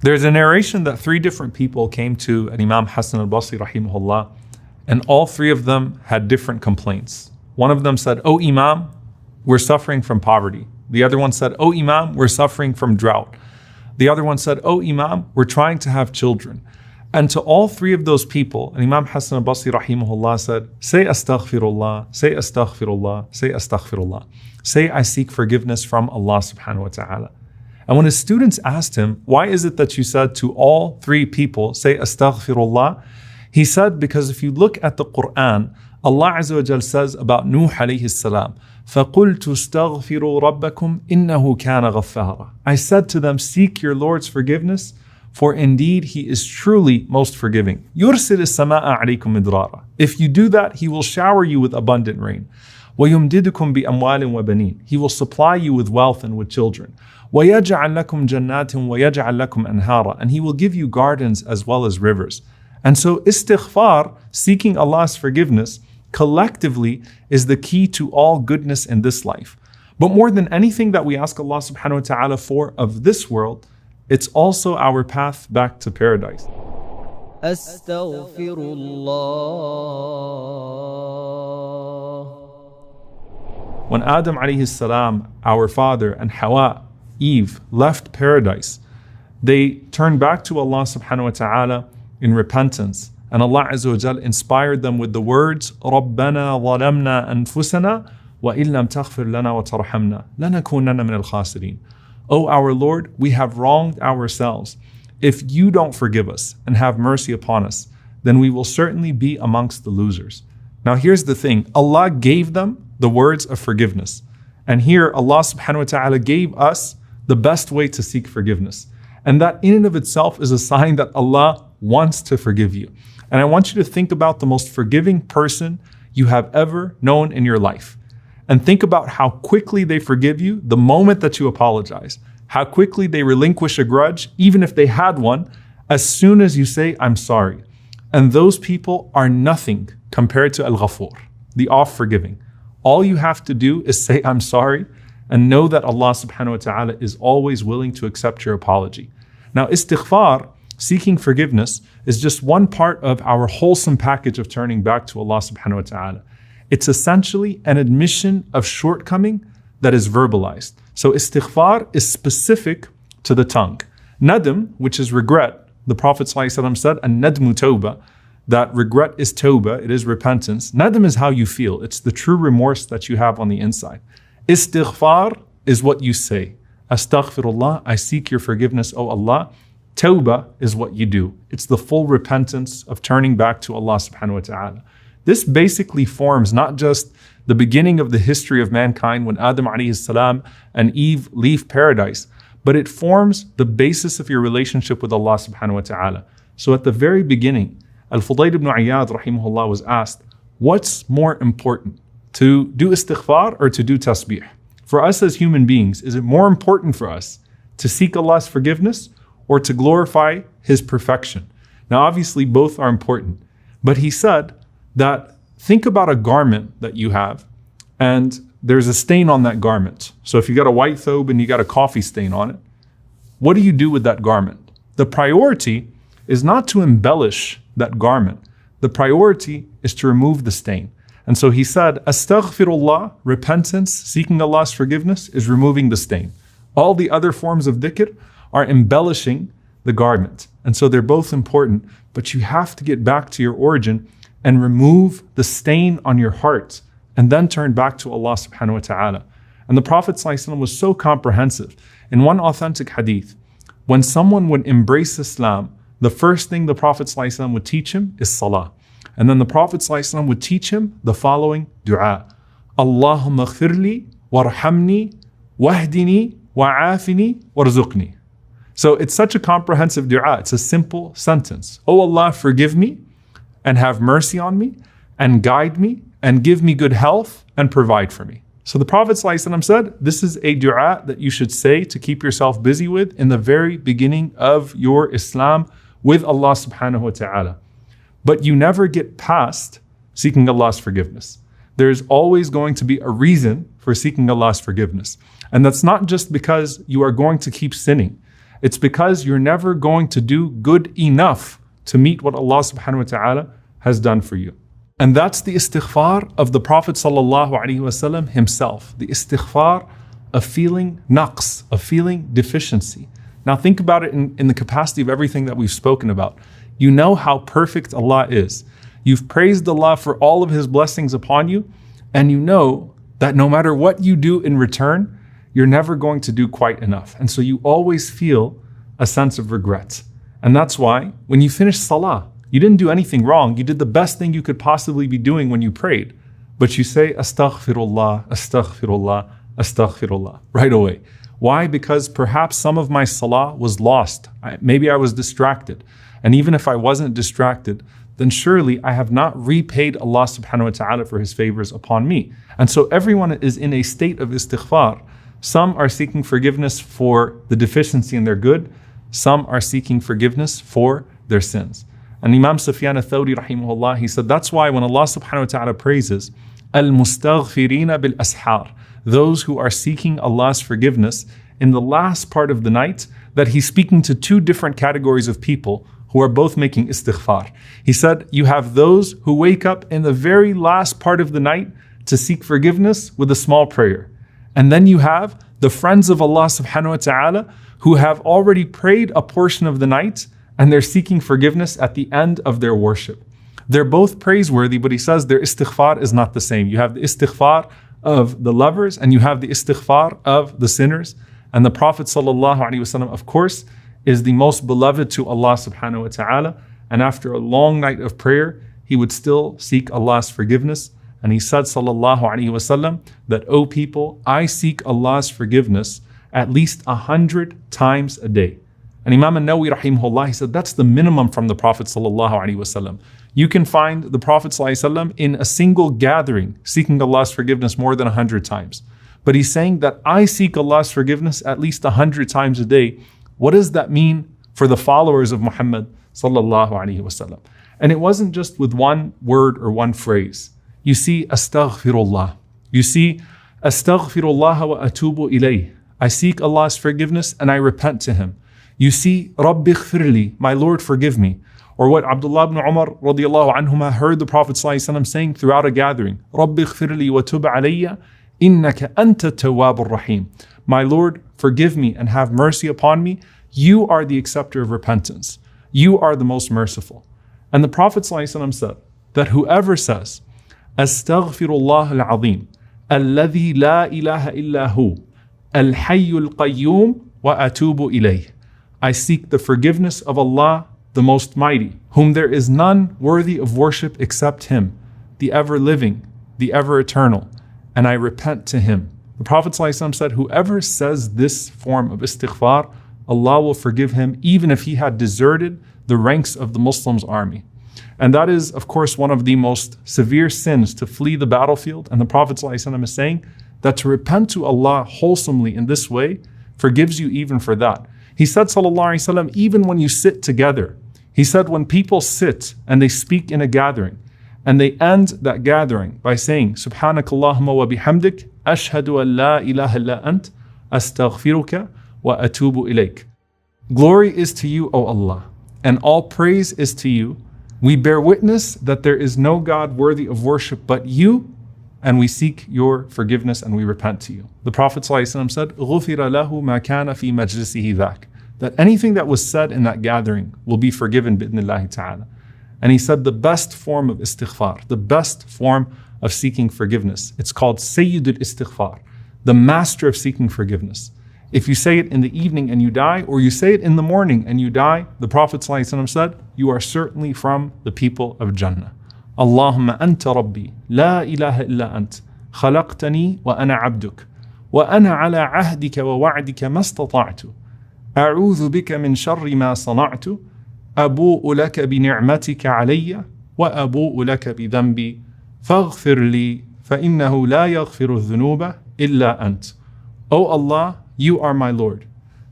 There's a narration that 3 different people came to an Imam Hassan al-Basri rahimahullah, and all 3 of them had different complaints. One of them said, "Oh Imam, we're suffering from poverty." The other one said, "Oh Imam, we're suffering from drought." The other one said, "Oh Imam, we're trying to have children." And to all 3 of those people, and Imam Hassan al-Basri rahimahullah said, "Say astaghfirullah, say astaghfirullah, say astaghfirullah. Say I seek forgiveness from Allah subhanahu wa ta'ala." And when his students asked him, "Why is it that you said to all 3 people, say astaghfirullah?" He said, because if you look at the Quran, Allah Azza wa Jal says about Nuh alayhi salam, فَقُلْتُ اسْتَغْفِرُوا رَبَّكُمْ إِنَّهُ كَانَ غَفَّارًا. I said to them, seek your Lord's forgiveness, for indeed He is truly most forgiving. يُرْسِلِ السَّمَاءَ عَلَيْكُمْ مِدْرَارًا. If you do that, He will shower you with abundant rain. وَيُمْدِدُكُمْ بِأَمْوَالٍ وَبَنِينَ. He will supply you with wealth and with children. وَيَجْعَلْ لَكُمْ جَنَّاتٍ وَيَجْعَلْ لَكُمْ أَنْهَارًا. And He will give you gardens as well as rivers. And so istighfar, seeking Allah's forgiveness, collectively is the key to all goodness in this life. But more than anything that we ask Allah subhanahu wa ta'ala for of this world, it's also our path back to paradise. Astaghfirullah. When Adam alayhi salam, our father, and Hawa, Eve, left paradise, they turned back to Allah subhanahu wa ta'ala in repentance. And Allah Azza wa Jal inspired them with the words, رَبَّنَا ظَلَمْنَا أَنفُسَنَا وَإِن لَمْ تَغْفِرْ لَنَا وَتَرْحَمْنَا لَنَكُونَنَّ مِنَ الْخَاسِرِينَ. O our Lord, we have wronged ourselves. If you don't forgive us and have mercy upon us, then we will certainly be amongst the losers. Now here's the thing, Allah gave them the words of forgiveness. And here Allah subhanahu wa ta'ala gave us the best way to seek forgiveness. And that in and of itself is a sign that Allah wants to forgive you. And I want you to think about the most forgiving person you have ever known in your life. And think about how quickly they forgive you the moment that you apologize. How quickly they relinquish a grudge, even if they had one, as soon as you say, "I'm sorry." And those people are nothing compared to Al-Ghafur, the oft-forgiving. All you have to do is say, "I'm sorry," and know that Allah subhanahu wa ta'ala is always willing to accept your apology. Now, istighfar, seeking forgiveness, is just one part of our wholesome package of turning back to Allah subhanahu wa ta'ala. It's essentially an admission of shortcoming that is verbalized. So istighfar is specific to the tongue. Nadm, which is regret, the Prophet ﷺ said, "An-nadmu tawbah," that regret is tawbah, it is repentance. Nadm is how you feel. It's the true remorse that you have on the inside. Istighfar is what you say. Astaghfirullah, I seek your forgiveness, O Allah. Tawbah is what you do. It's the full repentance of turning back to Allah subhanahu wa ta'ala. This basically forms not just the beginning of the history of mankind when Adam alayhi salam and Eve leave paradise, but it forms the basis of your relationship with Allah subhanahu wa ta'ala. So at the very beginning, Al-Fudayl ibn Iyad rahimahullah was asked, what's more important, to do istighfar or to do tasbih? For us as human beings, is it more important for us to seek Allah's forgiveness or to glorify His perfection? Now obviously both are important, but he said that think about a garment that you have and there's a stain on that garment. So if you got a white thobe and you got a coffee stain on it, what do you do with that garment? The priority is not to embellish that garment. The priority is to remove the stain. And so he said, astaghfirullah, repentance, seeking Allah's forgiveness, is removing the stain. All the other forms of dhikr are embellishing the garment. And so they're both important, but you have to get back to your origin and remove the stain on your heart and then turn back to Allah subhanahu wa ta'ala. And the Prophet ﷺ was so comprehensive. In one authentic hadith, when someone would embrace Islam, the first thing the Prophet ﷺ would teach him is salah. And then the Prophet ﷺ would teach him the following dua. Allahumma ghfirli warhamni wahdini wa'afini warzuqni. So it's such a comprehensive dua. It's a simple sentence. Oh Allah, forgive me and have mercy on me and guide me and give me good health and provide for me. So the Prophet ﷺ said, this is a dua that you should say to keep yourself busy with in the very beginning of your Islam with Allah subhanahu wa ta'ala. But you never get past seeking Allah's forgiveness. There's always going to be a reason for seeking Allah's forgiveness. And that's not just because you are going to keep sinning. It's because you're never going to do good enough to meet what Allah subhanahu wa ta'ala has done for you. And that's the istighfar of the Prophet sallallahu alaihi wasallam himself. The istighfar of feeling naqs, of feeling deficiency. Now think about it in the capacity of everything that we've spoken about. You know how perfect Allah is. You've praised Allah for all of His blessings upon you, and you know that no matter what you do in return, you're never going to do quite enough. And so you always feel a sense of regret. And that's why when you finish salah, you didn't do anything wrong. You did the best thing you could possibly be doing when you prayed. But you say, astaghfirullah, astaghfirullah, astaghfirullah, right away. Why? Because perhaps some of my salah was lost. Maybe I was distracted. And even if I wasn't distracted, then surely I have not repaid Allah subhanahu wa ta'ala for His favors upon me. And so everyone is in a state of istighfar. Some are seeking forgiveness for the deficiency in their good. Some are seeking forgiveness for their sins. And Imam Sufyan al-Thawri rahimahullah, he said, that's why when Allah subhanahu wa ta'ala praises al-mustaghfirina bil-ashar, those who are seeking Allah's forgiveness in the last part of the night, that He's speaking to two different categories of people who are both making istighfar. He said, you have those who wake up in the very last part of the night to seek forgiveness with a small prayer. And then you have the friends of Allah subhanahu wa ta'ala who have already prayed a portion of the night and they're seeking forgiveness at the end of their worship. They're both praiseworthy, but he says their istighfar is not the same. You have the istighfar of the lovers and you have the istighfar of the sinners. And the Prophet sallallahu alaihi wasallam, of course, is the most beloved to Allah subhanahu wa ta'ala. And after a long night of prayer, he would still seek Allah's forgiveness. And he said, sallallahu alaihi wasallam, that, O people, I seek Allah's forgiveness at least 100 times a day. And Imam an-Nawawi rahimahullah, he said, that's the minimum from the Prophet sallallahu alaihi wasallam. You can find the Prophet sallallahu alaihi wasallam in a single gathering seeking Allah's forgiveness more than 100 times. But he's saying that I seek Allah's forgiveness at least 100 times a day. What does that mean for the followers of Muhammad sallallahu alaihi wasallam? And it wasn't just with one word or one phrase. You see, astaghfirullah. You see, astaghfirullah wa atubu ilayh. I seek Allah's forgiveness and I repent to Him. You see, Rabbi ighfirli, my Lord, forgive me. Or what Abdullah ibn Umar radiallahu anhuma heard the Prophet sallallahu alaihi wasallam saying throughout a gathering, Rabbi ighfirli wa tub alayya, innaka anta tawwabur rahim. My Lord, forgive me and have mercy upon me. You are the acceptor of repentance. You are the most merciful. And the Prophet ﷺ said that whoever says, Astaghfirullah al-Azim, alladhi la ilaha illa hu, al-Hayyul Qayyum wa atubu ilayh. I seek the forgiveness of Allah, the Most Mighty, whom there is none worthy of worship except Him, the ever-living, the ever-eternal, and I repent to Him. The Prophet ﷺ said, whoever says this form of istighfar, Allah will forgive him even if he had deserted the ranks of the Muslims' army. And that is, of course, one of the most severe sins, to flee the battlefield. And the Prophet ﷺ is saying that to repent to Allah wholesomely in this way forgives you even for that. He said, sallallahu alaihi wasallam, even when you sit together, he said when people sit and they speak in a gathering, and they end that gathering by saying, Subhanakallahumma wa bihamdik, ashhadu an la ilaha illa ant, astaghfiruka wa atubu ilayk. Glory is to you, O Allah, and all praise is to you. We bear witness that there is no God worthy of worship but you, and we seek your forgiveness and we repent to you. The Prophet ﷺ said, غُفِرَ لَهُ مَا كَانَ فِي مَجْلِسِهِ ذَاك, that anything that was said in that gathering will be forgiven bi'idhnillahi ta'ala. And he said the best form of istighfar, the best form of seeking forgiveness, it's called Sayyidul Istighfar, the master of seeking forgiveness. If you say it in the evening and you die, or you say it in the morning and you die, the Prophet ﷺ said, you are certainly from the people of Jannah. Allahumma anta rabbi, la ilaha illa ant, khalaqtani wa ana abduk, wa ana ala ahdika wa wa'dika mastata'tu, a'udhu bika min sharri ma sana'tu, abu'u laka bi ni'matika alayya, wa abu'u laka bi dhanbi, faghfir li, fa innahu la yaghfiru dhunuba illa ant. O Allah, you are my Lord.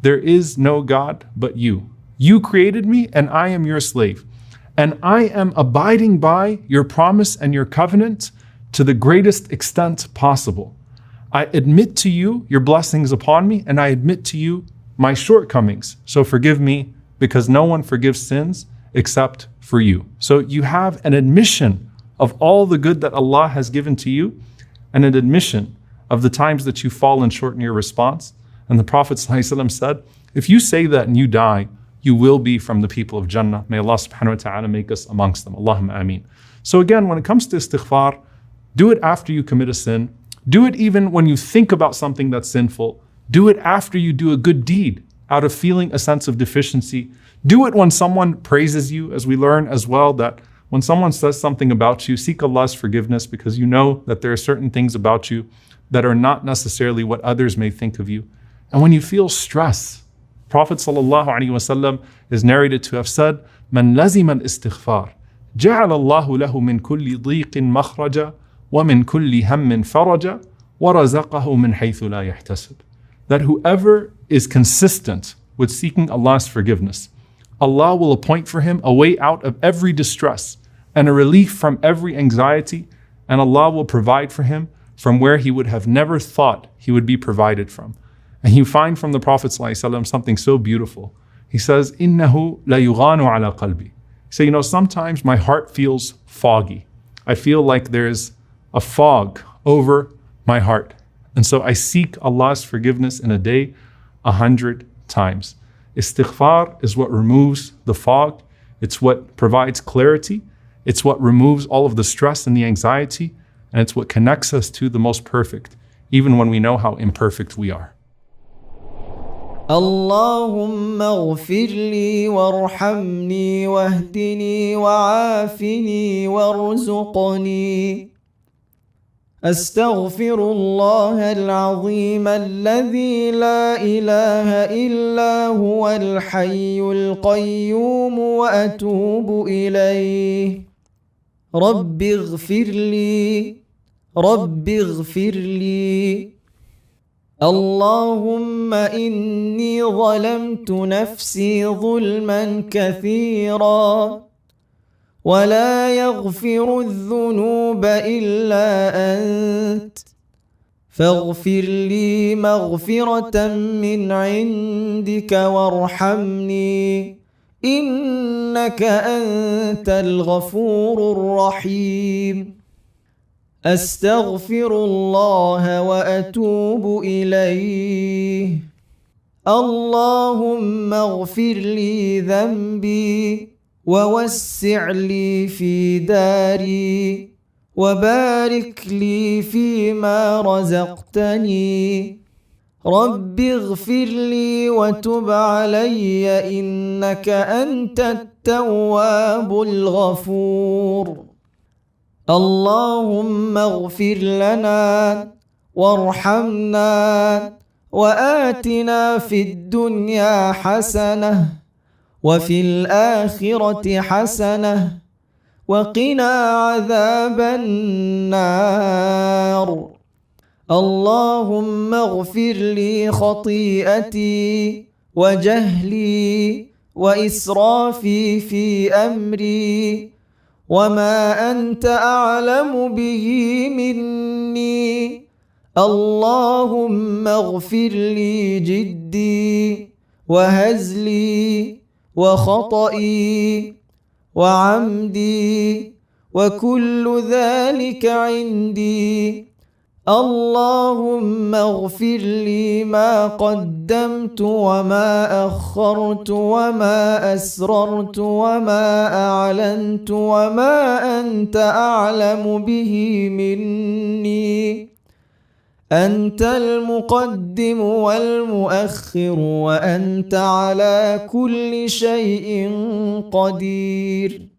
There is no God but you. You created me and I am your slave. And I am abiding by your promise and your covenant to the greatest extent possible. I admit to you your blessings upon me, and I admit to you my shortcomings, so forgive me, because no one forgives sins except for you. So you have an admission of all the good that Allah has given to you, and an admission of the times that you've fallen short in your response. And the Prophet ﷺ said, if you say that and you die, you will be from the people of Jannah. May Allah subhanahu wa ta'ala make us amongst them. Allahumma ameen. So again, when it comes to istighfar, do it after you commit a sin. Do it even when you think about something that's sinful. Do it after you do a good deed out of feeling a sense of deficiency. Do it when someone praises you, as we learn as well that when someone says something about you, seek Allah's forgiveness, because you know that there are certain things about you that are not necessarily what others may think of you. And when you feel stress, Prophet ﷺ is narrated to have said, "Man lazima al-istighfar, ja'ala Allahu lahu min kulli dhiqin makhraja, wa min kulli hammin faraja, wa razaqahu min haythu la yahtasib." That whoever is consistent with seeking Allah's forgiveness, Allah will appoint for him a way out of every distress and a relief from every anxiety, and Allah will provide for him from where he would have never thought he would be provided from. And you find from the Prophet ﷺ something so beautiful. He says, "Innahu la yughanu ala qalbi." So, sometimes my heart feels foggy. I feel like there's a fog over my heart. And so I seek Allah's forgiveness in a day 100 times. Istighfar is what removes the fog. It's what provides clarity. It's what removes all of the stress and the anxiety. And it's what connects us to the most perfect, even when we know how imperfect we are. اللهم اغفر لي وارحمني واهدني وعافني وارزقني. أستغفر الله العظيم الذي لا إله إلا هو الحي القيوم وأتوب إليه. رب اغفر لي، رب اغفر لي. اللهم إني ظلمت نفسي ظلما كثيرا ولا يغفر الذنوب إلا أنت، فاغفر لي مغفرة من عندك وارحمني إنك أنت الغفور الرحيم. أستغفر الله وأتوب إليه. اللهم اغفر لي ذنبي ووسع لي في داري وبارك لي فيما رزقتني. رب اغفر لي وتب علي إنك أنت التواب الغفور. اللهم اغفر لنا وارحمنا وآتنا في الدنيا حسنة وفي الآخرة حسنة وقنا عذاب النار. اللهم اغفر لي خطيئتي وجهلي وإسرافي في أمري وما أنت أعلم به مني. اللهم اغفر لي جدي وهزلي وخطئي وعمدي وكل ذلك عندي. اللهم اغفر لي ما قدمت وما أخرت وما أسررت وما أعلنت وما أنت أعلم به مني. أنت المقدم والمؤخر وأنت على كل شيء قدير.